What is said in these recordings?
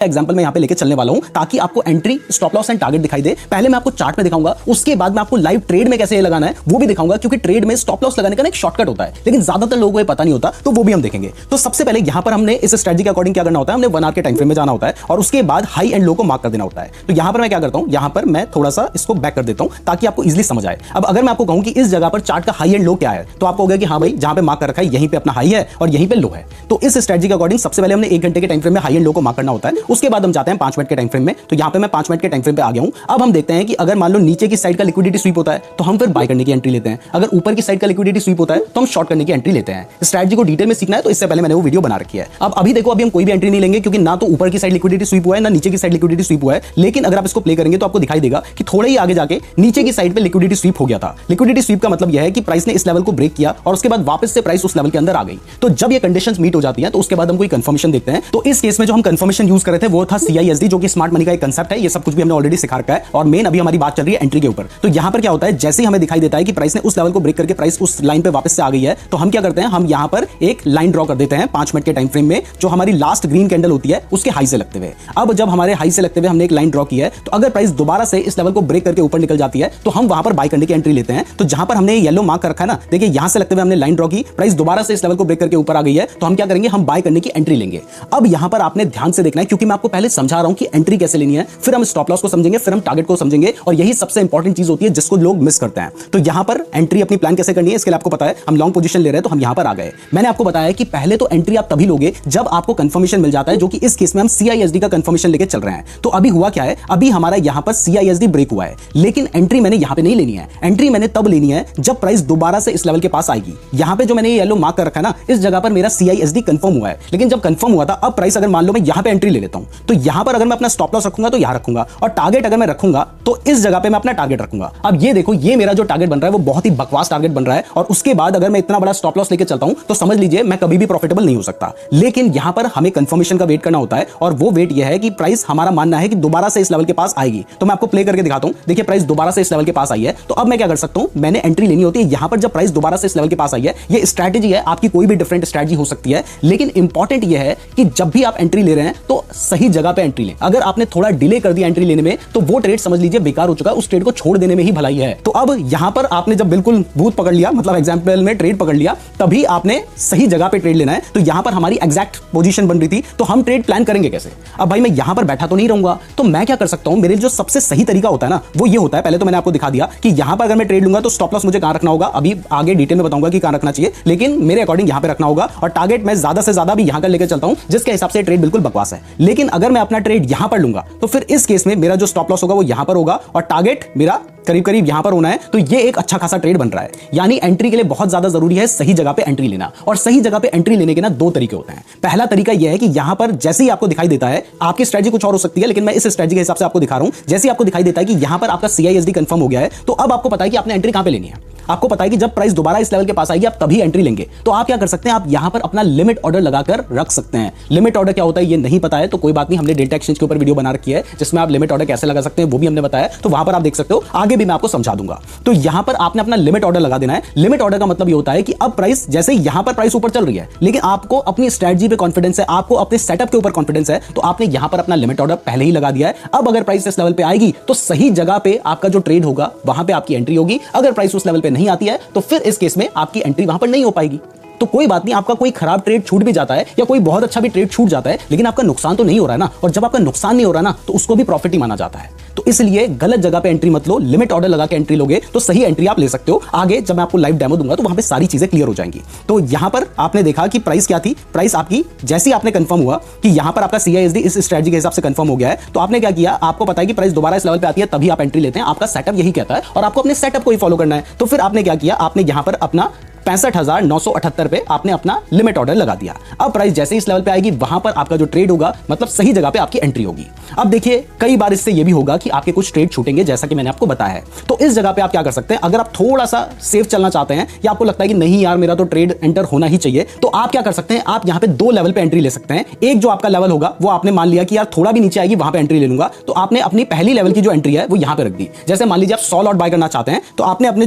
Example मैं यहाँ पे लेके चलने वाला हूँ ताकि आपको entry, stop loss and target दिखाई दे। पहले मैं आपको चार्ट पे दिखाऊंगा, उसके बाद मैं आपको लाइव ट्रेड में कैसे लगाना है वो भी दिखाऊंगा, क्योंकि ट्रेड में स्टॉप लॉस लगाने का एक शॉर्टकट होता है, लेकिन ज्यादातर लोगों को ये पता नहीं होता, तो वो भी हम देखेंगे। तो सबसे पहले यहाँ पर हमने इस स्ट्रेटजी के अकॉर्डिंग क्या करना होता है, हमने 1 आवर के टाइम फ्रेम में जाना होता है और उसके बाद हाई एंड लो को मार्क कर देना होता है। तो यहाँ पर मैं क्या करता हूँ, यहाँ पर मैं थोड़ा सा इसको बैक कर देता हूँ ताकि आपको इजिली समझ आए। अब अगर मैं आपको कहूँ कि इस जगह पर चार्ट का हाई एंड लो क्या है, तो आपको होगा कि हाँ भाई जहां पे मार्क कर रखा है यहीं पे अपना हाई है और यहीं पे लो है। तो इस स्ट्रेटजी के अकॉर्डिंग सबसे पहले हमने 1 घंटे के टाइम फ्रेम में हाई एंड लो को मार्क करना होता है। उसके बाद हम जाते हैं 5 मिनट के टाइम फ्रेम में। तो यहाँ पे मैं 5 मिनट के टाइम फ्रेम पे आ गया हूँ। अब हम देखते हैं कि अगर मान लो नीचे की साइड का लिक्विडिटी स्वीप होता है तो हम फिर बाय करने की एंट्री लेते हैं, अगर ऊपर की साइड का लिक्विडिटी स्वीप होता है तो हम शॉर्ट करने की एंट्री लेते हैं। स्ट्रेटजी को डिटेल में सीखना है तो इससे पहले मैंने वो वीडियो बना रखी है। अब अभी देखो, अभी हम कोई भी एंट्री नहीं लेंगे क्योंकि ना तो ऊपर की साइड लिक्विडिटी स्वीप हुआ है ना नीचे की साइड लिक्विडिटी स्वीप हुआ है। लेकिन अगर आप इसको प्ले करेंगे तो आपको दिखाई देगा कि थोड़ा ही आगे जाके नीचे की साइड पे लिक्विडिटी स्वीप हो गया था। लिक्विडिटी स्वीप का मतलब यह है कि प्राइस ने इस लेवल को ब्रेक किया और उसके बाद वापस से प्राइस उस लेवल के अंदर आ गई। तो जब ये कंडीशंस मीट हो जाती हैं तो उसके बाद हम कोई कंफर्मेशन देखते हैं। तो इस केस में जो हम कंफर्मेशन यूज कर रहे थे वो था CISD, जो कि स्मार्ट मनी का एक कंसेप्ट है। ये सब कुछ भी हमने ऑलरेडी सिखा रखा है और मेन अभी हमारी बात चल रही है एंट्री के ऊपर। तो यहां पर क्या होता है, जैसे ही हमें दिखाई देता है कि प्राइस ने उस लेवल को ब्रेक करके प्राइस उस लाइन पे वापस से आ गई है, तो हम क्या करते हैं, हम यहां पर एक लाइन ड्रॉ कर देते हैं 5 मिनट के टाइम फ्रेम में, जो हमारी लास्ट ग्रीन कैंडल होती है उसके हाई से लगते हुए। अब जब हमारे हाई से लगते हुए हमने एक लाइन ड्रॉ की है, तो अगर प्राइस दोबारा से इस लेवल को ब्रेक करके ऊपर निकल जाती है तो हम वहां पर बाय करने की एंट्री लेते हैं। तो जहां पर हमने येलो मार्क कर रखा है ना, देखिए यहां से लगते हुए हमने लाइन ड्रॉ की, प्राइस दोबारा से इस लेवल को ब्रेक करके ऊपर आ गई है, तो हम क्या करेंगे, हम बाय करने की एंट्री लेंगे। अब यहां पर आपने ध्यान से देखना है क्योंकि मैं आपको पहले समझा रहा हूं कि एंट्री कैसे लेनी है, फिर हम स्टॉप लॉस को समझेंगे, फिर हम टारगेट को समझेंगे, और यही सबसे इंपॉर्टेंट चीज होती है जिसको लोग मिस करते हैं। तो यहां पर एंट्री अपनी प्लान कैसे करनी है इसके लिए आपको पता है, हम लॉन्ग पोजीशन ले रहे हैं तो हम यहां पर आ गए। मैंने आपको बताया कि पहले तो एंट्री आप तभी लोगे जब आपको कंफर्मेशन मिल जाता है, जो कि इस केस में हम CISD का कंफर्मेशन लेके चल रहे हैं। तो अभी हुआ क्या है, अभी हमारा यहां पर CISD ब्रेक हुआ है, लेकिन एंट्री मैंने यहां पे नहीं लेनी है। एंट्री मैंने तब लेनी है जब प्राइस दोबारा से इस लेवल के पास आएगी। यहां पे जो मैंने ये येलो मार्क कर रखा है ना, इस जगह पर मेरा CISD कंफर्म हुआ है, लेकिन जब कंफर्म हुआ था, अब प्राइस अगर मान लो मैं यहां पे एंट्री ले लेता हूं, तो यहां पर अगर मैं अपना स्टॉप लॉस रखूंगा तो यहां रखूंगा, और टारगेट अगर मैं रखूंगा तो इस जगह पे मैं अपना टारगेट रखूंगा। अब ये देखो, ये मेरा जो टारगेट बन रहा है वो बहुत ही बकवास टारगेट बन रहा है, और उसके बाद अगर मैं इतना बड़ा स्टॉप लॉस लेके चलता हूं तो समझ लीजिए मैं कभी भी प्रॉफिटेबल नहीं हो सकता। लेकिन यहां पर हमें कंफर्मेशन का वेट करना होता है, और वो वेट यह है कि प्राइस, हमारा मानना है कि दोबारा से इस लेवल के पास आएगी। तो मैं आपको प्ले करके दिखाता हूं। देखिए प्राइस दोबारा से इस लेवल के पास आई है, तो अब मैं क्या कर सकता हूं, मैंने एंट्री लेनी होती है यहां पर जब प्राइस दोबारा से इस लेवल के पास आई है। ये स्ट्रैटेजी है, आपकी कोई भी डिफरेंट स्ट्रैटेजी हो सकती है, लेकिन इंपॉर्टेंट यह है कि जब भी आप एंट्री ले रहे हैं तो सही जगह पे एंट्री लें। अगर आपने थोड़ा डिले कर दिया एंट्री लेने में तो वो ट्रेड समझ लीजिए बेकार हो चुका है, उस ट्रेड को छोड़ देने में ही भलाई है। तो अब यहां पर आपने जब बिल्कुल भूत पकड़ लिया, मतलब एग्जांपल में ट्रेड पकड़ लिया, तभी आपने सही जगह पे ट्रेड लेना है। तो यहां पर हमारी एग्जैक्ट पोजीशन बन रही थी, तो हम ट्रेड प्लान करेंगे कैसे। अब भाई मैं यहां पर बैठा तो नहीं रहूंगा, तो मैं क्या कर सकता हूं, मेरे जो सबसे सही तरीका होता है ना वो ये होता है, पहले तो मैंने आपको दिखा दिया कि यहां पर अगर मैं ट्रेड लूंगा तो स्टॉप लॉस मुझे कहां रखना होगा, अभी आगे डिटेल में बताऊंगा कि कहां रखना चाहिए, लेकिन मेरे अकॉर्डिंग यहां पे रखना होगा, और टारगेट मैं ज्यादा से ज्यादा भी यहां का लेकर चलता हूं, जिसके हिसाब से ट्रेड बिल्कुल बकवास है। लेकिन अगर मैं अपना ट्रेड यहां पर लूंगा तो फिर इस केस में मेरा जो स्टॉप लॉस होगा वो यहां पर होगा और टारगेट मेरा करीब करीब यहां पर होना है। तो ये एक अच्छा खासा ट्रेड बन रहा है। यानी एंट्री के लिए बहुत ज्यादा जरूरी है सही जगह पे एंट्री लेना, और सही जगह पे एंट्री लेने के ना 2 तरीके होते हैं। पहला तरीका यह है कि यहां पर जैसे ही आपको दिखाई देता है, आपकी स्ट्रेटजी कुछ और हो सकती है, लेकिन मैं इस स्ट्रेटजी के हिसाब से आपको दिखा रहा हूं। जैसे ही आपको दिखाई देता है कि यहां पर आपका CISD कंफर्म हो गया है, तो अब आपको पता है कि आपने एंट्री कहां पे लेनी है। आपको पता है कि जब प्राइस दोबारा इस लेवल के पास आएगी आप तभी एंट्री लेंगे। तो आप क्या कर सकते हैं, आप यहां पर अपना लिमिट ऑर्डर लगाकर रख सकते हैं। लिमिट ऑर्डर क्या होता है ये नहीं पता है तो कोई बात नहीं, हमने डेल्टा एक्सचेंज के ऊपर वीडियो बना रखी है जिसमें आप लिमिट ऑर्डर कैसे लगा सकते हैं वो भी हमने बताया, तो वहां पर आप देख सकते हो, आगे भी मैं आपको समझा दूंगा। तो यहां पर आपने अपना लिमिट ऑर्डर लगा देना है। लिमिट ऑर्डर का मतलब ये होता है कि अब प्राइस, जैसे यहां पर प्राइस ऊपर चल रही है, लेकिन आपको अपनी स्ट्रेटजी पे कॉन्फिडेंस है, आपको अपने सेटअप के ऊपर कॉन्फिडेंस है, तो आपने यहां पर अपना लिमिट ऑर्डर पहले ही लगा दिया है। अब अगर प्राइस इस लेवल पे आएगी तो सही जगह पे आपका जो ट्रेड होगा वहां पे आपकी एंट्री होगी। अगर प्राइस उस लेवल पे नहीं आती है तो फिर इस केस में आपकी एंट्री वहां पर नहीं हो पाएगी। तो कोई बात नहीं, आपका कोई खराब ट्रेड छूट भी जाता है या कोई बहुत अच्छा भी ट्रेड छूट जाता है, लेकिन आपका नुकसान तो नहीं हो रहा है ना, और जब आपका नुकसान नहीं हो रहा ना तो उसको भी प्रॉफिट ही माना जाता है। तो इसलिए गलत जगह पे एंट्री मत लो, लिमिट ऑर्डर लगा के एंट्री लोगे तो सही एंट्री आप ले सकते हो। आगे जब मैं आपको लाइव डेमो दूंगा तो वहां पे सारी चीजें क्लियर हो जाएंगी। तो यहां पर आपने देखा कि प्राइस क्या थी, प्राइस आपकी जैसे ही आपने कंफर्म हुआ कि यहां पर आपका CISD इस स्ट्रेटजी के हिसाब से कंफर्म हो गया है, तो आपने क्या किया, आपको पता है कि प्राइस दोबारा इस लेवल पे आती है तभी आप एंट्री लेते हैं। आपका सेटअप यही कहता है और आपको अपने सेटअप को ही फॉलो करना है। तो फिर आपने क्या किया, आपने यहां पर अपना 65,978 पे आपने अपना लिमिट ऑर्डर लगा दिया। अब प्राइस जैसे इस लेवल पे आएगी वहां पर आपका जो ट्रेड होगा, मतलब सही जगह पे आपकी एंट्री होगी। अब देखिए कई बार इससे ये भी होगा कि आपके कुछ ट्रेड छूटेंगे, जैसा कि मैंने आपको बताया है। तो इस जगह पे आप क्या कर सकते हैं, अगर आप थोड़ा सा सेफ चलना चाहते हैं या आपको लगता है कि नहीं यार मेरा तो ट्रेड एंटर होना ही चाहिए, तो आप क्या कर सकते हैं, आप यहां पे 2 लेवल पे एंट्री ले सकते हैं। एक जो आपका लेवल होगा वो आपने मान लिया कि यार थोड़ा भी नीचे आएगी वहां पे एंट्री ले लूंगा, तो आपने अपनी पहली लेवल की जो एंट्री है वो यहां पे रख दी। जैसे मान लीजिए आप 100 लॉट बाय करना चाहते हैं, तो आपने अपने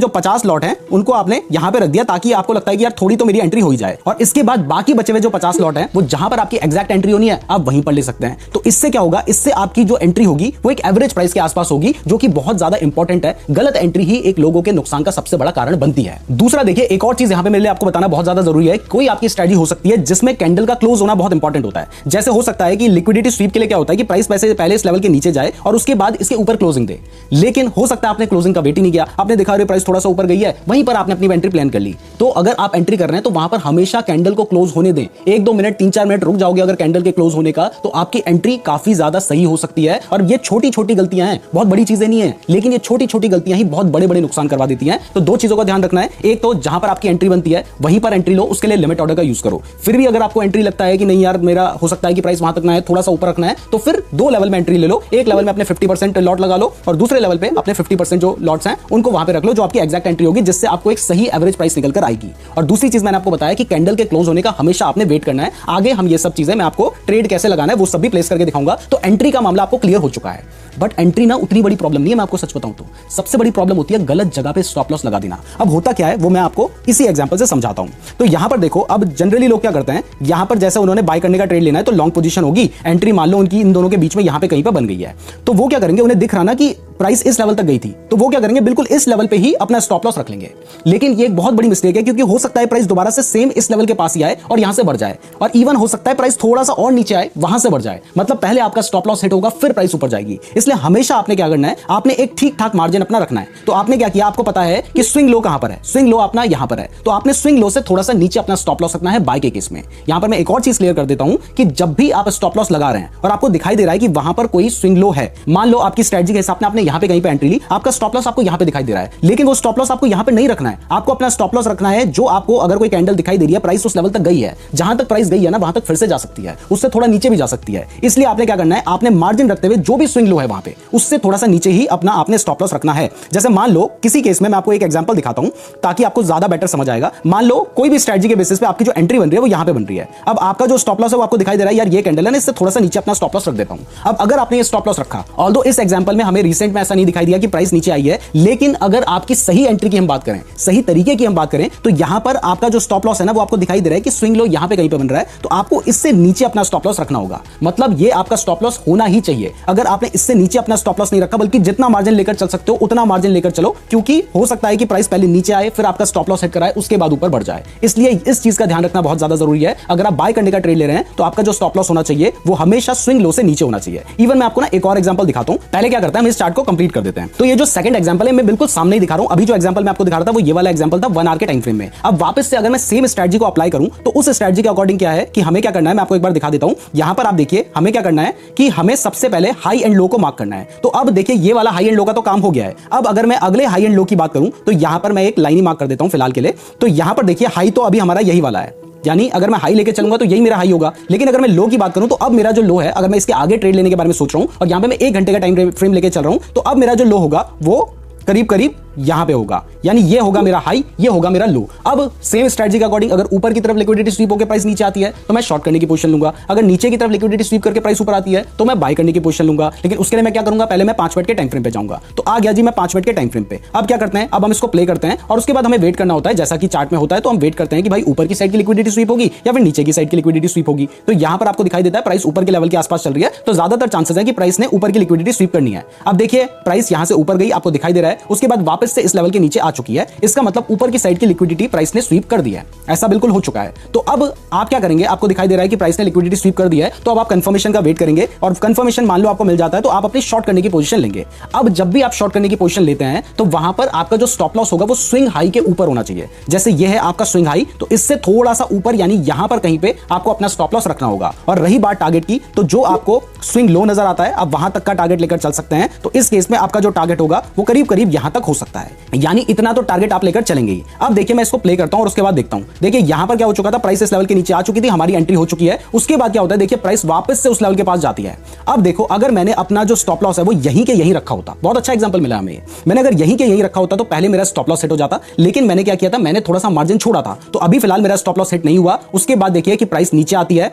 जो 50 लॉट हैं उनको आपने यहां पे रख दिया ताकि ताकि आपको लगता है कि यार थोड़ी तो मेरी एंट्री हो ही जाए, और इसके बाद बाकी बचे हुए जो 50 लॉट हैं वो जहां पर आपकी एग्जैक्ट एंट्री होनी है आप वहीं पर ले सकते हैं। तो इससे क्या होगा, इससे आपकी जो एंट्री होगी वो एक एवरेज प्राइस के आसपास होगी, जो कि बहुत ज्यादा इंपॉर्टेंट है। गलत एंट्री ही एक लोगों के नुकसान का सबसे बड़ा कारण बनती है। दूसरा देखिए, एक और चीज यहां पे मेरे लिए आपको बताना बहुत ज्यादा जरूरी है। कोई आपकी स्ट्रेटजी हो सकती है जिसमें कैंडल का क्लोज होना बहुत इंपॉर्टेंट होता है। जैसे हो सकता है कि लिक्विडिटी स्वीप के लिए क्या होता है कि प्राइस पैसे पहले इस लेवल के नीचे जाए और उसके बाद इसके ऊपर क्लोजिंग दे, लेकिन हो सकता है आपने क्लोजिंग का वेट ही नहीं किया, आपने देखा अरे प्राइस थोड़ा सा ऊपर गई है, वहीं पर आपने अपनी एंट्री प्लान कर ली। तो अगर आप एंट्री कर रहे हैं तो वहां पर हमेशा कैंडल को क्लोज होने दें। 1-2 मिनट 3-4 मिनट रुक जाओगे अगर कैंडल के क्लोज होने का, तो आपकी एंट्री काफी ज्यादा सही हो सकती है। और ये छोटी छोटी गलतियां हैं, बहुत बड़ी चीजें नहीं है, लेकिन ये छोटी छोटी गलतियां ही बहुत बड़े बड़े नुकसान करवा देती हैं। तो दो चीजों का ध्यान रखना है, एक तो जहां पर आपकी एंट्री बनती है वहीं पर एंट्री लो, उसके लिए लिमिट ऑर्डर का यूज करो। फिर भी अगर आपको एंट्री लगता है कि नहीं यार मेरा हो सकता है कि प्राइस वहां तक ना है, थोड़ा सा ऊपर रखना है, तो फिर 2 लेवल में एंट्री ले लो। एक लेवल में अपने 50% लॉट लगा लो और दूसरे लेवल पे अपने 50% जो लॉट्स हैं उनको वहां पे रख लो, जो आपकी एग्जैक्ट एंट्री होगी, जिससे आपको एक सही एवरेज प्राइस निकल कर आएगी। और दूसरी चीज मैंने आपको बताया कि कैंडल के क्लोज होने का हमेशा आपने वेट करना है। आगे हम ये सब चीजें, मैं आपको ट्रेड कैसे लगाना है वो सब भी प्लेस करके दिखाऊंगा। तो एंट्री का मामला आपको क्लियर हो चुका है, बट एंट्री ना उतनी बड़ी प्रॉब्लम नहीं है। मैं आपको सच बताऊं तो सबसे बड़ी प्रॉब्लम होती है गलत जगह पे स्टॉप लॉस लगा देना। अब होता क्या है वो मैं आपको इसी एग्जांपल से समझाता हूं। तो यहां पर देखो, अब जनरली लोग क्या करते हैं, यहां पर जैसे उन्होंने बाय करने का ट्रेड लेना है तो लॉन्ग पोजीशन होगी, एंट्री मान लो उनकी इन दोनों के बीच में यहां पे कहीं पर बन गई है, तो वो क्या करेंगे, उन्हें दिख रहा ना कि प्राइस इस लेवल तक गई थी, तो वो क्या करेंगे, बिल्कुल इस लेवल पे ही अपना स्टॉप लॉस रख लेंगे। लेकिन ये एक बहुत बड़ी मिस्टेक है, क्योंकि हो सकता है प्राइस दोबारा से सेम इस लेवल के पास ही आए और यहां से बढ़ जाए, और इवन हो सकता है प्राइस थोड़ा सा और नीचे आए, वहां से बढ़ जाए। मतलब पहले आपका स्टॉप लॉस हिट होगा फिर प्राइस ऊपर जाएगी। इसलिए हमेशा आपने क्या करना है, आपने एक ठीक ठाक मार्जिन अपना रखना है। तो आपने क्या किया, आपको पता है कि स्विंग लो कहां पर है, स्विंग लो अपना यहां पर है, तो आपने स्विंग लो से थोड़ा सा नीचे अपना स्टॉप लॉस रखना है बाय के केस में। यहां पर मैं एक और चीज क्लियर कर देता हूं कि जब भी आप स्टॉप लॉस लगा रहे हैं और आपको दिखाई दे रहा है कि वहां पर कोई स्विंग लो है, मान लो आपकी स्ट्रेटजी के हिसाब से आपने यहां पे कहीं पे एंट्री ली, आपका स्टॉप लॉस आपको यहां पे दिखाई दे रहा है, लेकिन वो स्टॉप लॉस आपको यहां पे नहीं रखना है। आपको अपना स्टॉप लॉस रखना है जो आपको, अगर कोई कैंडल दिखाई दे रही है प्राइस उस लेवल तक गई है, जहां तक प्राइस गई है ना वहां तक फिर से जा सकती है, उससे थोड़ा नीचे भी जा सकती है। इसलिए आपने क्या करना है, आपने मार्जिन रखते हुए जो भी स्विंग लो है वहां पे उससे थोड़ा सा नीचे ही अपना आपने स्टॉप लॉस रखना है। जैसे मान लो किसी केस में मैं आपको एक एग्जांपल दिखाता हूं ताकि आपको ज्यादा बेटर समझ आएगा। मान लो कोई भी स्ट्रेटजी के बेसिस पे आपकी जो एंट्री बन रही है वो यहां पे बन रही है। अब आपका जो स्टॉप लॉस है वो आपको दिखाई दे रहा है, यार ये कैंडल है ना, इससे थोड़ा सा नीचे अपना स्टॉप लॉस रख देता हूं। अब अगर आपने ये स्टॉप लॉस रखा, ऑल्दो इस एग्जांपल में हमें रिसेंट में ऐसा नहीं दिखाई दिया कि प्राइस नीचे आई है, लेकिन अगर आपकी सही एंट्री की हम बात करें, सही तरीके की हम बात करें, तो यहां पर आपका जो स्टॉप लॉस है ना वो आपको दिखाई दे रहा है कि स्विंग लो यहां पे कहीं पे बन रहा है, तो आपको इससे नीचे अपना स्टॉप लॉस रखना होगा। मतलब ये आपका स्टॉप लॉस होना ही चाहिए। अगर आपने इससे नीचे अपना स्टॉप लॉस नहीं रखा, बल्कि जितना मार्जिन लेकर चल सकते हो उतना मार्जिन लेकर चलो, क्योंकि हो सकता है कि प्राइस पहले नीचे आए फिर आपका स्टॉप लॉस हिट कराए उसके बाद ऊपर बढ़ जाए। इसलिए इस चीज का ध्यान रखना बहुत ज्यादा जरूरी है। अगर आप बाय करने का ट्रेड ले रहे हैं तो आपका जो स्टॉप लॉस होना चाहिए वो हमेशा स्विंग लो से नीचे होना चाहिए। इवन मैं आपको ना एक और एग्जांपल दिखाता हूं। पहले क्या करता है, हम इस चार्ट को कंप्लीट कर देते हैं। तो ये जो सेकंड एग्जांपल है मैं बिल्कुल सामने ही दिखा रहा हूं। अभी जो एग्जांपल मैं आपको दिखा रहा था वो ये वाला एग्जांपल था 1 आवर के टाइम फ्रेम में। अब वापस से अगर मैं सेम स्ट्रेटजी को अप्लाई करूं तो उस स्ट्रेटजी के अकॉर्डिंग क्या है कि हमें क्या करना है, मैं आपको एक बार दिखा देता हूं। यहां पर आप देखिए हमें क्या करना है कि हमें सबसे पहले हाई एंड लो को मार्क करना है। तो अब देखिए ये वाला हाई एंड लो का तो काम हो गया है। अब अगर मैं अगले हाई एंड लो की बात करूं तो यहां पर मैं एक लाइन ही मार्क कर देता हूं फिलहाल के लिए। तो यहां पर देखिए हाई तो अभी हमारा यही वाला है, यानी अगर मैं हाई लेके चलूंगा तो यही मेरा हाई होगा। लेकिन अगर मैं लो की बात करूं तो अब मेरा जो लो है, अगर मैं इसके आगे ट्रेड लेने के बारे में सोच रहा हूं और यहां पे मैं 1 घंटे का टाइम फ्रेम लेके चल रहा हूं, तो अब मेरा जो लो होगा वो करीब करीब यहां पे होगा, यानी ये होगा मेरा हाई, ये होगा मेरा लो। अब सेम स्ट्रेटजी के अकॉर्डिंग अगर ऊपर की तरफ लिक्विडिटी स्वीप होकर प्राइस नीचे आती है तो मैं शॉर्ट करने की पोजीशन लूंगा। अगर नीचे की तरफ लिक्विडिटी स्वीप करके प्राइस ऊपर आती है तो मैं बाय करने की पोजीशन लूंगा। लेकिन उसके लिए मैं क्या करूंगा, पहले मैं 5 मिनट के टाइम फ्रेम पे जाऊंगा। तो आ गया जी मैं 5 मिनट के टाइम फ्रेम पे। अब क्या करते हैं, अब हम इसको प्ले करते हैं और उसके बाद हमें वेट करना होता है, जैसा कि चार्ट में होता है। तो हम वेट करते हैं कि भाई ऊपर की साइड की लिक्विडिटी स्वीप होगी या फिर नीचे की साइड की लिक्विडिटी स्वीप होगी। तो यहां पर आपको दिखाई देता है प्राइस ऊपर के लेवल के आसपास चल रही है, तो ज्यादातर चांसेस है कि प्राइस ने ऊपर की लिक्विडिटी स्वीप करनी है। अब देखिए प्राइस यहां से ऊपर गई, आपको दिखाई दे रहा है, उसके बाद वापस से इस लेवल के नीचे आ चुकी है। इसका मतलब ऊपर की साइड की लिक्विडिटी प्राइस ने स्वीप कर दी है, ऐसा बिल्कुल हो चुका है। तो अब आप क्या करेंगे, आपको दिखाई दे रहा है कि प्राइस ने लिक्विडिटी स्वीप कर दी है, तो अब आप कंफर्मेशन का वेट करेंगे और कंफर्मेशन मान लो आपको मिल जाता है तो आप अपनी शॉर्ट करने की पोजीशन लेंगे। अब जब भी आप शॉर्ट करने की पोजीशन लेते हैं तो वहां पर आपका जो स्टॉप लॉस होगा वो स्विंग हाई के ऊपर होना चाहिए। जैसे ये है आपका स्विंग हाई, तो इससे थोड़ा सा ऊपर यानी यहां पर कहीं पे आपको अपना स्टॉप लॉस रखना होगा। और रही बात टारगेट की, तो जो आपको स्विंग लो नजर आता है आप वहां तक का टारगेट लेकर चल सकते हैं। तो इस केस में आपका जो टारगेट होगा वो करीब करीब यहां तक हो सकता है, यानी इतना तो टारगेट आप लेकर चलेंगे। अब देखिए मैं इसको प्ले करता हूं और उसके बाद देखता हूं। देखिए यहां पर क्या हो चुका था, प्राइस इस लेवल के नीचे आ चुकी थी, हमारी एंट्री हो चुकी है। उसके बाद क्या होता है, देखिए प्राइस वापस से उस लेवल के पास जाती है। अब देखो अगर मैंने अपना जो स्टॉप लॉस है वो यहीं के यहीं रखा होता, बहुत अच्छा एग्जांपल मिला हमें। मैंने अगर यहीं के यहीं रखा होता तो पहले मेरा स्टॉप लॉस हिट हो जाता। लेकिन मैंने क्या किया था, मैंने थोड़ा सा मार्जिन छोड़ा था, तो अभी फिलहाल मेरा स्टॉप लॉस हिट नहीं हुआ। उसके बाद देखिए कि प्राइस नीचे आती है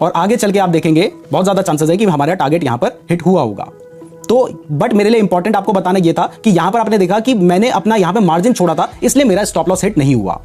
और आगे चल के आप देखेंगे बहुत ज्यादा चांसेस है कि हमारा टारगेट यहां पर हिट हुआ होगा। तो बट मेरे लिए इंपॉर्टेंट आपको बताना यह था कि यहां पर आपने देखा कि मैंने अपना यहां पे मार्जिन छोड़ा था, इसलिए मेरा स्टॉप लॉस हिट नहीं हुआ।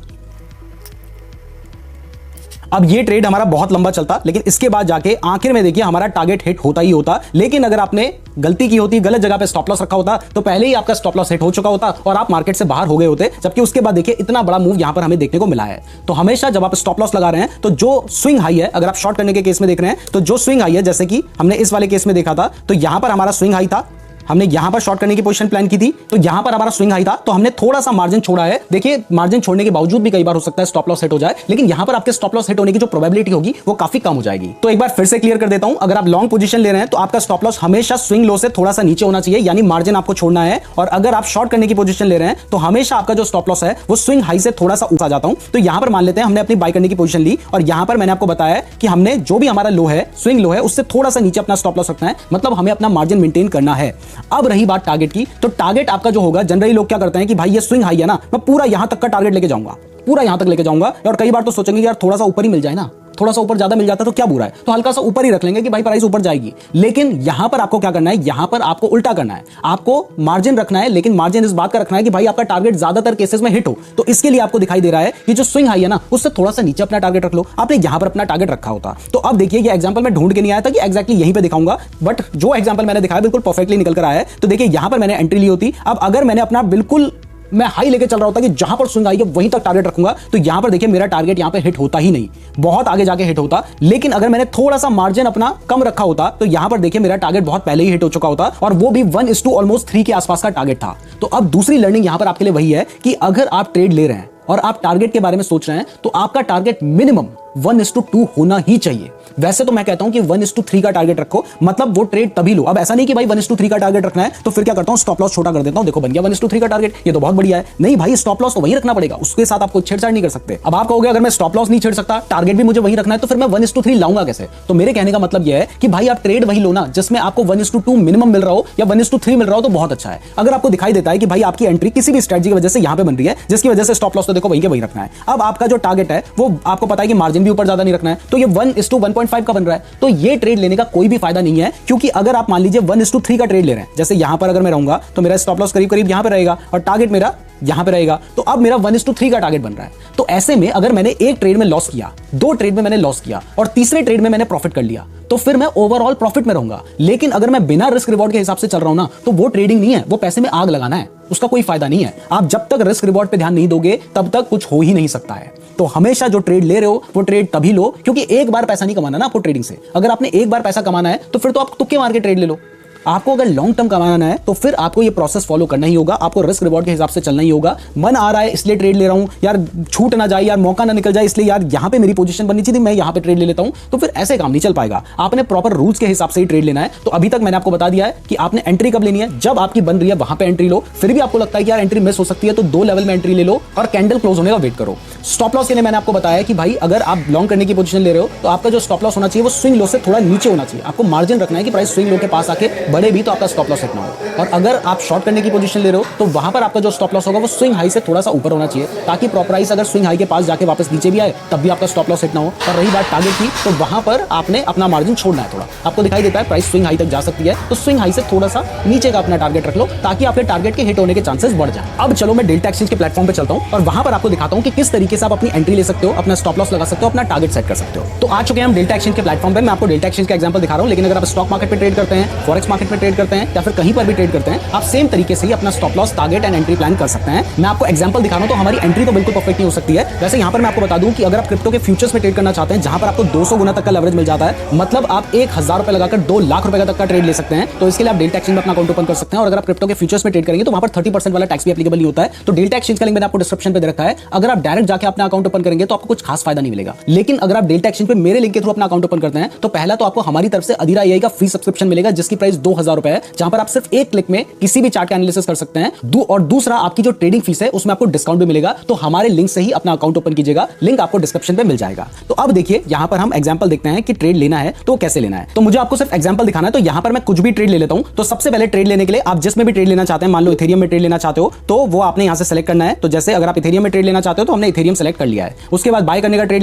अब ये ट्रेड हमारा बहुत लंबा चलता, लेकिन इसके बाद जाके आखिर में देखिए हमारा टारगेट हिट होता ही होता। लेकिन अगर आपने गलती की होती, गलत जगह पे स्टॉप लॉस रखा होता, तो पहले ही आपका स्टॉप लॉस हिट हो चुका होता और आप मार्केट से बाहर हो गए होते। जबकि उसके बाद देखिए इतना बड़ा मूव यहां पर हमें देखने को मिला है। तो हमेशा जब आप स्टॉप लॉस लगा रहे हैं तो जो स्विंग हाई है, अगर आप शॉर्ट करने के केस में देख रहे हैं तो जो स्विंग हाई है, जैसे कि हमने इस वाले केस में देखा था, तो यहां पर हमारा स्विंग हाई था, हमने यहां पर शॉर्ट करने की पोजीशन प्लान की थी, तो यहां पर हमारा स्विंग हाई था, तो हमने थोड़ा सा मार्जिन छोड़ा है। देखिए मार्जिन छोड़ने के बावजूद भी कई बार हो सकता है स्टॉप लॉस हिट हो जाए, लेकिन यहां पर आपके स्टॉप लॉस हिट होने की जो प्रोबेबिलिटी होगी वो काफी कम हो जाएगी। तो एक बार फिर से क्लियर कर देता हूं, अगर आप लॉन्ग पोजीशन ले रहे हैं तो आपका स्टॉप लॉस हमेशा स्विंग लो से थोड़ा सा नीचे होना चाहिए, यानी मार्जिन आपको छोड़ना है। और अगर आप शॉर्ट करने की पोजीशन ले रहे हैं तो हमेशा आपका जो स्टॉप लॉस है वो स्विंग हाई से थोड़ा सा ऊपर जाता हूं। तो यहां पर मान लेते हैं हमने अपनी बाय करने की पोजीशन ली और यहां पर मैंने आपको बताया कि हमने जो भी हमारा लो है, स्विंग लो है, उससे थोड़ा सा नीचे अपना स्टॉप लॉस रखना है, मतलब हमें अपना मार्जिन मेंटेन करना है। अब रही बात टारगेट की, तो टारगेट आपका जो होगा, जनरली लोग क्या करते हैं कि भाई ये स्विंग हाई है ना, मैं पूरा यहां तक का टारगेट लेके जाऊंगा, पूरा यहां तक लेके जाऊंगा। और कई बार तो सोचेंगे यार थोड़ा सा ऊपर ही मिल जाए ना, थोड़ा सा ऊपर ज्यादा मिल जाता तो क्या बुरा है, तो हल्का सा ऊपर ही रख लेंगे कि भाई प्राइस ऊपर जाएगी। लेकिन यहां पर आपको क्या करना है, यहां पर आपको उल्टा करना है, आपको मार्जिन रखना है, लेकिन मार्जिन इस बात का रखना है कि भाई आपका टारगेट ज्यादातर केसेस में हिट हो। तो इसके लिए आपको दिखाई दे रहा है कि जो स्विंग हाई है ना, उससे थोड़ा सा नीचे अपना टारगेट रख लो। आपने यहां पर अपना टारगेट रखा होता। तो अब देखिए ये एग्जांपल मैं ढूंढ के नहीं आया था कि एक्जैक्टली यहीं पे दिखाऊंगा, बट जो एग्जांपल मैंने दिखाया बिल्कुल परफेक्टली निकल कर आया है। तो देखिए यहां पर मैंने एंट्री ली होती। अब अगर मैंने अपना बिल्कुल मैं हाई लेके चल रहा होता कि जहां पर स्विंग आई है वहीं तक टारगेट रखूंगा, तो यहां पर देखिए मेरा टारगेट यहां पे हिट होता ही नहीं, बहुत आगे जाके हिट होता। लेकिन अगर मैंने थोड़ा सा मार्जिन अपना कम रखा होता तो यहां पर देखिए मेरा टारगेट बहुत पहले ही हिट हो चुका होता, और वो भी 1:3 ऑलमोस्ट 3 के आसपास का टारगेट था। तो अब दूसरी लर्निंग यहां पर आपके लिए वही है कि अगर आप ट्रेड ले रहे हैं और आप टारगेट के बारे में सोच रहे हैं तो आपका टारगेट मिनिमम 1:2 होना ही चाहिए। वैसे तो मैं कहता हूं कि 1:3 का टारगेट रखो, मतलब वो ट्रेड तभी लो। अब ऐसा नहीं कि भाई 1:3 का टारगेट रखना है तो फिर क्या करता हूं, स्टॉप लॉस छोटा कर देता हूं, देखो बन गया 1:3 का टारगेट, ये तो बहुत बढ़िया है। नहीं भाई, स्टॉप लॉस तो वही रखना पड़ेगा, उसके साथ आपको छेड़छाड़ नहीं कर सकते। अब आप कहोगे अगर मैं स्टॉप लॉस नहीं छेड़ सकता, टारगेट भी मुझे वही रखना है, तो फिर मैं 1:3 लाऊंगा कैसे? तो मेरे कहने का मतलब यह है कि भाई आप ट्रेड वही लो ना जिसमें आपको 1:2 मिनिमम मिल रहा हो या 1:3 मिल रहा हो, तो बहुत अच्छा है। अगर आपको दिखाई देता है कि भाई आपकी एंट्री किसी भी स्ट्रेटजी की वजह से यहां पे बन रही है, जिसकी वजह से स्टॉप लॉस तो देखो वही के वही रखना है। अब आपका जो टारगेट है वो आपको पता है कि मार्जिन भी ऊपर ज्यादा नहीं रखना है, तो ये 1:1.5 का बन रहा है, तो ये ट्रेड लेने का कोई भी फायदा नहीं है। क्योंकि अगर आप मान लीजिए 1:3 का ट्रेड ले रहे हैं, जैसे यहां पर अगर मैं रहूंगा तो मेरा स्टॉप लॉस करीब करीब यहां पे रहेगा और टारगेट मेरा यहां पे रहेगा, तो अब मेरा 1:3 का टारगेट बन रहा है। तो ऐसे में अगर मैंने एक ट्रेड में लॉस किया, दो ट्रेड में मैंने लॉस किया और तीसरे ट्रेड में मैंने प्रॉफिट कर लिया, तो फिर मैं ओवरऑल प्रॉफिट में रहूंगा। लेकिन अगर मैं बिना रिस्क रिवॉर्ड के हिसाब से चल रहा हूं ना, तो वो ट्रेडिंग नहीं है, वो पैसे में आग लगाना है, उसका कोई फायदा नहीं है। आप जब तक रिस्क रिवॉर्ड पे ध्यान नहीं दोगे तब तक कुछ हो ही नहीं सकता है। तो हमेशा जो ट्रेड ले रहे हो वो ट्रेड तभी लो, क्योंकि एक बार पैसा नहीं कमाना ना आपको ट्रेडिंग से। अगर आपने एक बार पैसा कमाना है तो फिर तो आप तुक्के मार के ट्रेड ले लो। आपको अगर लॉन्ग टर्म कमाना है तो फिर आपको ये प्रोसेस फॉलो करना ही होगा, आपको रिस्क रिवॉर्ड के हिसाब से चलना ही होगा। मन आ रहा है इसलिए ट्रेड ले रहा हूं, यार छूट ना जाए, यार मौका ना निकल जाए, इसलिए यार यहां पे मेरी पोजीशन बननी चाहिए, मैं यहां पे ट्रेड ले लेता हूं, तो फिर ऐसे काम नहीं चल पाएगा। आपने प्रॉपर रूल्स के हिसाब से ही ट्रेड लेना है। तो अभी तक मैंने आपको बता दिया है कि आपने एंट्री कब लेनी है, जब आपकी बन रही है वहां पे एंट्री लो। फिर भी आपको लगता है कि यार एंट्री मिस हो सकती है तो 2 लेवल में एंट्री ले लो और कैंडल क्लोज होने का वेट करो। स्टॉप लॉस के लिए मैंने आपको बताया कि भाई अगर आप लॉन्ग करने की पोजीशन ले रहे हो तो आपका जो स्टॉप लॉस होना चाहिए वो स्विंग लो से थोड़ा नीचे होना चाहिए। आपको मार्जिन रखना है कि प्राइस स्विंग लो के पास आके बढ़े भी तो आपका स्टॉप लॉस हिट ना हो। और अगर आप शॉर्ट करने की पोजीशन ले रहे हो तो वहां पर आपका जो स्टॉप लॉस होगा वो स्विंग हाई से थोड़ा सा ऊपर होना चाहिए, ताकि प्राइस अगर स्विंग हाई के पास जाके वापस नीचे भी आए तब भी आपका स्टॉप लॉस हिट ना हो। और रही बात टारगेट की, तो वहां पर आपने अपना मार्जिन छोड़ना है थोड़ा। आपको दिखाई देता है प्राइस स्विंग हाई तक जा सकती है, तो स्विंग हाई से थोड़ा सा नीचे का अपना टारगेट रख लो, ताकि आपके टारगेट के हिट होने के चांसेस बढ़ जाए। अब चलो मैं डेल्टा एक्सचेंज के प्लेटफॉर्म पे चलता हूं और वहां पर आपको दिखाता हूं कि किस तरीके से आप अपनी एंट्री ले सकते हो, अपना स्टॉप लॉस लगा सकते हो, अपना टारगेट सेट कर सकते हो। तो आ चुके हैं हम डेल्टा एक्सचेंज के प्लेटफॉर्म पे। मैं आपको डेल्टा एक्सचेंज का एग्जांपल दिखा रहा हूं, लेकिन अगर आप स्टॉक मार्केट पे ट्रेड करते हैं, फॉरेक्स मार्केट पे ट्रेड करते हैं या फिर कहीं पर भी ट्रेड करते हैं, आप सेम तरीके से ही अपना stop loss, target and entry plan कर सकते हैं। मैं आपको एग्जांपल दिखा रहा हूं, तो हमारी एंट्री तो बिल्कुल परफेक्ट नहीं हो सकती है। वैसे यहां पर मैं आपको बता दूं कि अगर आप क्रिप्टो के फ्यूचर्स में ट्रेड करना चाहते हैं, जहां पर आपको 200 गुना तक का लेवरेज मिल जाता है, मतलब आप 1000 रुपए लगाकर 2 लाख रुपए तक का ट्रेड ले सकते हैं, तो इसके लिए आप डेल्टा एक्सचेंज में अपना अकाउंट ओपन कर सकते हैं। और अगर आप क्रिप्टो के फ्यूचर्स में ट्रेड करेंगे तो वहां पर 30% वाला टैक्स भी एप्लीकेबल नहीं होता है। तो डेल्टा एक्सचेंज का लिंक मैंने आपको डिस्क्रिप्शन पे दे रखा है। अगर आप डायरेक्ट जाके अपना अकाउंट ओपन करेंगे तो आपको कुछ खास फायदा नहीं मिलेगा। लेकिन अगर आप डेल्टा एक्सचेंज पे मेरे लिंक के थ्रू अपना अकाउंट ओपन करते हैं तो पहला तो आपको हमारी तरफ से अधीरा एआई का फ्री सब्सक्रिप्शन मिलेगा, जिसकी प्राइस 2000 रुपए है, जहां पर आप सिर्फ एक क्लिक में किसी भी चार्ट का एनालिसिस कर सकते हैं। और दूसरा, आपकी जो ट्रेडिंग फीस है उसमें आपको डिस्काउंट भी मिलेगा। तो हमारे लिंक से ही अपना अकाउंट ओपन कीजिएगा, लिंक आपको डिस्क्रिप्शन पे मिल जाएगा। तो अब देखिए यहां पर हम एग्जांपल देखते हैं कि ट्रेड लेना है तो कैसे लेना है। तो मुझे आपको सिर्फ एग्जांपल दिखाना है, तो यहां पर मैं कुछ भी ट्रेड ले लेता हूं। तो सबसे पहले ट्रेड लेने के लिए आप जिसमें भी ट्रेड लेना चाहते हैं, मान लो इथेरियम में ट्रेड लेना चाहते हो तो वो आपने यहां से सेलेक्ट करना है। तो जैसे अगर आप इथेरियम में ट्रेड लेना चाहते हो तो हमने इथेरियम सेलेक्ट कर लिया है। उसके बाद बाय करने का ट्रेड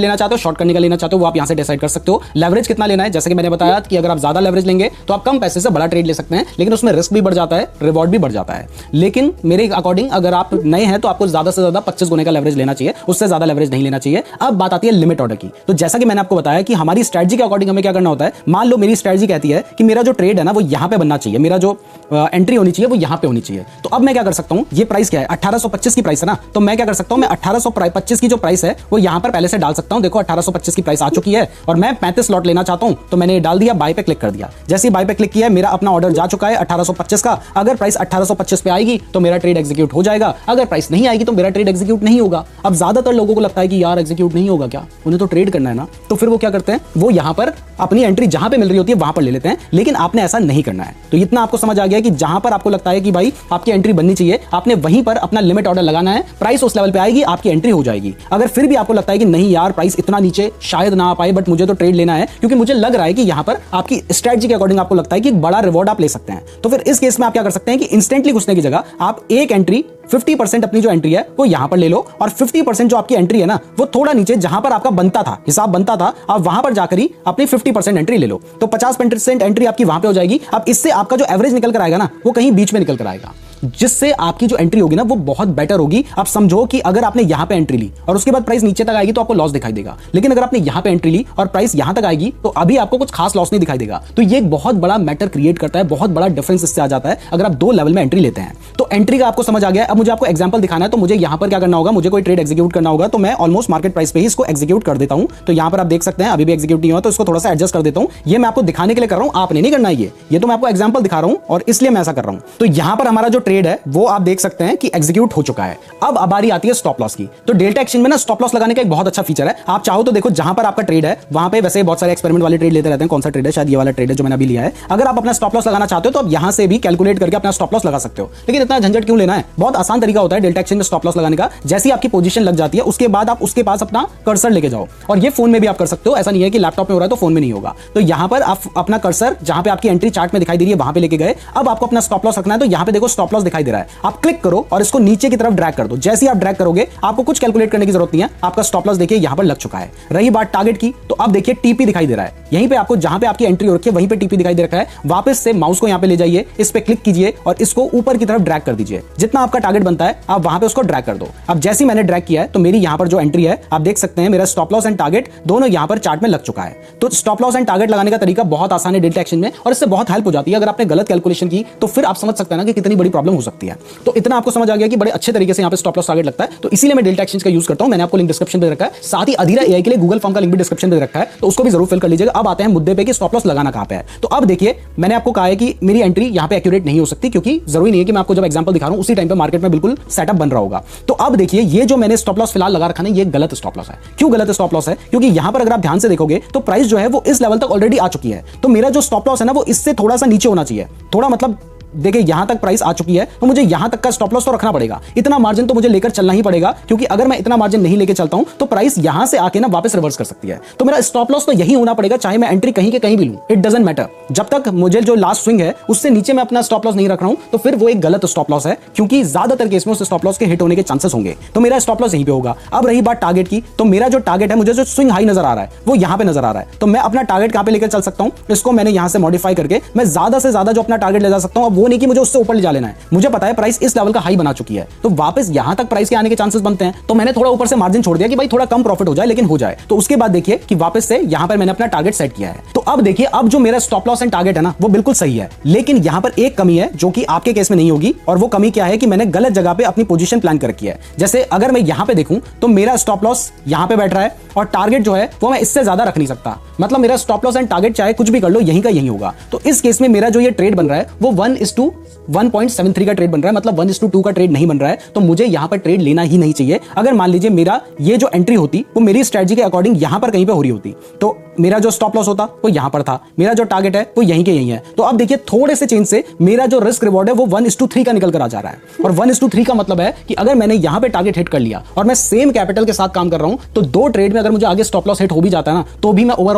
लेना चाहते हो, शॉर्ट करने का लेना चाहते हो, वो आप यहां से डिसाइड कर सकते हो। लेवरेज कितना लेना है, जैसे कि मैंने बताया कि अगर आप ज्यादा लेवरेज लेंगे तो आप कम पैसे से बड़ा ट्रेड ले सकते हैं, लेकिन उसमें रिस्क भी बढ़ जाता है, रिवॉर्ड भी बढ़ जाता है। लेकिन मेरे अकॉर्डिंग अगर आप नए हैं तो आपको ज्यादा से ज्यादा 25 गुने का लेवरेज लेना चाहिए, उससे ज्यादा लेवरेज नहीं लेना चाहिए। अब बात आती है लिमिट ऑर्डर की। तो जैसा कि मैंने आपको बताया कि हमारी स्ट्रेटजी के अकॉर्डिंग हमें क्या करना होता है। मान लो मेरी स्ट्रेटजी कहती है कि मेरा जो ट्रेड है ना वो यहां पे बनना चाहिए, मेरा जो एंट्री होनी चाहिए वो यहां पे होनी चाहिए। तो अब मैं क्या कर सकता हूं, ये प्राइस क्या है 1825 की प्राइस है ना, तो मैं क्या कर सकता हूं, मैं 1825 की जो प्राइस है वो यहां पर पहले से डाल सकता हूं। देखो 1825 की प्राइस आ चुकी है और मैं 35 लॉट लेना चाहता हूं, तो मैंने डाल दिया, बाय पे क्लिक कर दिया। जैसे ही बाय पे क्लिक किया मेरा अपना ऑर्डर जा चुका है 1825 का। अगर प्राइस 1825 पे आएगी तो मेरा ट्रेड एग्जीक्यूट हो जाएगा, अगर प्राइस नहीं आएगी तो मेरा ट्रेड एग्जीक्यूट नहीं होगा। अब ज्यादातर लोगों को लगता है कि यार एग्जीक्यूट नहीं होगा क्या, उन्हें तो ट्रेड करना है ना, तो फिर वो क्या करते हैं, वो यहां पर अपनी एंट्री जहां पे मिल रही होती है वहां पर ले लेते हैं। लेकिन आपने ऐसा नहीं करना है। तो इतना आपको समझ आ गया कि जहां पर आपको लगता है कि भाई आपकी एंट्री बननी चाहिए, आपने वहीं पर अपना लिमिट ऑर्डर लगाना है। प्राइस उस लेवल पे आएगी, आपकी एंट्री हो जाएगी। अगर फिर भी आपको लगता है कि नहीं यार प्राइस इतना नीचे शायद ना आ पाए, बट मुझे तो ट्रेड लेना है क्योंकि मुझे लग रहा है कि यहां पर आपकी स्ट्रेटजी के अकॉर्डिंग आपको लगता है कि एक बड़ा रिवॉर्ड आप ले सकते हैं, तो फिर इस केस में आप क्या कर सकते हैं कि इंस्टेंटली घुसने की जगह आप एक एंट्री 50% अपनी जो एंट्री है वो यहां पर ले लो, और 50% जो आपकी एंट्री है ना वो थोड़ा नीचे जहां पर आपका बनता था, हिसाब बनता था, आप वहां पर जाकर ही अपनी 50% एंट्री ले लो। तो 50% एंट्री आपकी वहां पे हो जाएगी। अब इससे आपका जो एवरेज निकल कर आएगा ना वो कहीं बीच में निकल कर आएगा, जिससे आपकी जो एंट्री होगी ना वो बहुत बेटर होगी। आप समझो कि अगर आपने यहां पे एंट्री ली और उसके बाद प्राइस नीचे तक आएगी तो आपको लॉस दिखाई देगा, लेकिन अगर आपने यहां पे एंट्री ली और प्राइस यहां तक आएगी तो अभी आपको कुछ खास लॉस नहीं दिखाई देगा। तो ये एक बहुत बड़ा मैटर क्रिएट करता है, बहुत बड़ा डिफरेंस इससे आ जाता है अगर आप दो लेवल में एंट्री लेते हैं। तो एंट्री का आपको समझ आ गया। अब मुझे आपको एग्जांपल दिखाना है, तो मुझे यहां पर क्या करना होगा, मुझे कोई ट्रेड एग्जीक्यूट करना होगा, तो मैं ऑलमोस्ट मार्केट प्राइस पे ही इसको एग्जीक्यूट कर देता हूं। तो यहां पर आप देख सकते हैं अभी भी एग्जीक्यूट नहीं हुआ, तो इसको थोड़ा सा एडजस्ट कर देता हूं। ये मैं आपको दिखाने के लिए कर रहा हूं, आपने नहीं करना है, ये तो मैं आपको एग्जांपल दिखा रहा हूं और इसलिए मैं ऐसा कर रहा हूं। तो यहां पर हमारा जो ट्रेड है वो आप देख सकते हैं कि एग्जीक्यूट हो चुका है। अब बारी आती है स्टॉप लॉस की। तो डेल्टा एक्सचेंज में ना स्टॉप लॉस लगाने का एक बहुत अच्छा फीचर है। आप चाहो तो देखो जहां पर आपका ट्रेड है वहां पे वैसे बहुत सारे एक्सपेरिमेंट वाले ट्रेड लेते रहते हैं। कौन सा ट्रेड है, शायद ये वाला ट्रेड है जो मैंने अभी लिया है। अगर आप अपना स्टॉप लॉस लगाना चाहते हो तो आप यहां से भी कैलकुलेट करके अपना स्टॉप लॉस लगा सकते हो। लेकिन इतना झंझट क्यों लेना है, बहुत आसान तरीका होता है डेल्टा एक्सचेंज में स्टॉप लॉस लगाने का। जैसे ही आपकी पोजीशन लग जाती है उसके बाद आप उसके पास अपना कर्सर लेके जाओ, और ये फोन में भी आप कर सकते हो, ऐसा नहीं है कि लैपटॉप में हो रहा है तो फोन में नहीं होगा। तो यहां पर आप अपना कर्सर जहां पे आपकी एंट्री चार्ट में दिखाई दे रही है वहां पे लेके गए। अब आपको अपना स्टॉप लॉस रखना है, तो यहां पे देखो स्टॉप लॉस दिखाई दे रहा है, आप क्लिक करो और इसको नीचे की तरफ ड्रैग कर दो। जैसे ही आप ड्रैग करोगे आपको कुछ कैलकुलेट करने की जरूरत नहीं है, आपका स्टॉप लॉस देखिए यहां पर लग चुका है। रही बात टारगेट की, तो अब देखिए टीपी दिखाई दे रहा है, यहीं पे आपको जहां पे आपकी एंट्री हो रखी है वहीं पे टीपी दिखाई दे रखा है। वापस से माउस को यहां पे ले जाइए, इस पे क्लिक कीजिए और इसको ऊपर की तरफ ड्रैग कर दीजिए। जितना आपका टारगेट बनता है आप वहां पे उसको ड्रैग कर दो। अब जैसे ही मैंने ड्रैग किया है तो मेरी यहां पर जो एंट्री है आप देख सकते हैं मेरा स्टॉप लॉस एंड टारगेट दोनों यहां पर चार्ट में लग चुका है। तो स्टॉप लॉस एंड टारगेट लगाने का तरीका बहुत आसान है डेल्टा एक्सचेंज में, और इससे बहुत हेल्प हो जाती है। अगर आपने गलत कैलकुलेशन की तो फिर आप समझ सकते हैं ना कि कितनी बड़ी प्रॉब्लम हो सकती है। तो इतना आपको समझ आ गया कि बड़े अच्छे तरीके से यहां पे स्टॉप लॉस टारगेट लगता है, तो इसीलिए मैं डेल्टा एक्सचेंज का यूज करता हूं। मैंने आपको लिंक डिस्क्रिप्शन में रखा है, साथ ही अधीरा एआई के लिए गूगल फॉर्म का लिंक भी डिस्क्रिप्शन में रखा है, तो उसको भी जरूर फिल कर लीजिएगा। अब आते हैं मुद्दे पे कि स्टॉप लॉस लगाना कहां पे है। तो अब देखिए मैंने आपको कहा है कि मेरी एंट्री यहां पे एक्यूरेट नहीं हो सकती, क्योंकि जरूरी नहीं है कि मैं आपको जब एग्जांपल दिखा रहा हूं उसी टाइम पे मार्केट में बिल्कुल सेटअप बन रहा होगा। तो अब देखिए ये जो मैंने स्टॉप लॉस फिलहाल लगा रखा है ये गलत स्टॉप लॉस है। क्यों गलत स्टॉप लॉस है, क्योंकि यहां पर अगर आप ध्यान से देखोगे तो प्राइस जो है वो इस लेवल तक ऑलरेडी आ चुकी है। तो मेरा जो स्टॉप लॉस है ना वो इससे थोड़ा सा नीचे होना चाहिए। थोड़ा मतलब देखिए यहां तक प्राइस आ चुकी है तो मुझे यहां तक का स्टॉप लॉस तो रखना पड़ेगा, इतना मार्जिन तो मुझे लेकर चलना ही पड़ेगा, क्योंकि अगर मैं इतना मार्जिन नहीं लेकर चलता हूं तो प्राइस यहां से आके ना वापस रिवर्स कर सकती है। तो मेरा स्टॉप लॉस तो यही होना पड़ेगा, चाहे मैं एंट्री कहीं के कहीं भी लूं, इट डजंट मैटर। जब तक मुझे जो लास्ट स्विंग है उससे नीचे मैं अपना स्टॉप लॉस नहीं रख रहा हूं तो फिर वो एक गलत स्टॉप लॉस है, क्योंकि ज्यादातर केस में उस स्टॉप लॉस के हिट होने के चांसेस होंगे। तो मेरा स्टॉप लॉस यहीं पे होगा। अब रही बात टारगेट की, तो मेरा जो टारगेट है, मुझे जो स्विंग हाई नजर आ रहा है वो यहां पे नजर आ रहा है, तो मैं अपना टारगेट कहां पे लेकर चल सकता हूं, इसको मैंने यहां से मॉडिफाई करके मैं ज्यादा से ज्यादा जो अपना टारगेट ले जा सकता हूं। अब वो नहीं कि मुझे उससे ऊपर जा लेना है, मुझे पता है प्राइस इस लेवल का हाई बना चुकी है तो वापस यहां तक प्राइस के आने के चांसेस बनते हैं। तो मैंने थोड़ा ऊपर से मार्जिन छोड़ दिया कि भाई थोड़ा कम प्रॉफिट हो जाए लेकिन हो जाए। तो उसके बाद देखिए कि वापस से यहां पर मैंने अपना टारगेट सेट किया है। तो अब देखिए अब जो मेरा स्टॉप लॉस एंड टारगेट है ना वो बिल्कुल सही है, लेकिन यहां पर एक कमी है जो कि आपके केस में नहीं होगी, और वो कमी क्या है कि मैंने गलत जगह पे अपनी पोजीशन प्लान कर रखी है। जैसे अगर मैं यहां पे देखूं तो मेरा स्टॉप लॉस यहां पे बैठ रहा है और टारगेट जो है वो मैं इससे ज्यादा रख नहीं सकता। मतलब मेरा स्टॉप लॉस एंड टारगेट चाहे कुछ भी कर लो यहीं का यहीं होगा। तो इस केस में मेरा जो ये ट्रेड बन रहा है वो 1:1.73 का ट्रेड बन रहा है, मतलब 1:2 का ट्रेड नहीं बन रहा है। तो मुझे यहां पर ट्रेड लेना ही नहीं चाहिए। अगर मान लीजिए मेरा ये जो एंट्री होती वो मेरी स्ट्रेटजी के अकॉर्डिंग यहां पर कहीं पे हो रही होती तो मेरा जो स्टॉप लॉस होता वो यहां पर था, मेरा जो टारगेट है वो यहीं के यहीं है। तो अब देखिए थोड़े से चेंज से मेरा जो रिस्क रिवॉर्ड है वो 1:3 का निकल कर आ जा रहा है, और 1:3 का मतलब है कि अगर मैंने यहां पे टारगेट हिट कर लिया और मैं सेम कैपिटल के साथ काम कर रहा हूं तो दो ट्रेड में अगर मुझे आगे स्टॉप लॉस हिट हो भी जाता है ना तो भी मैं ओवरऑल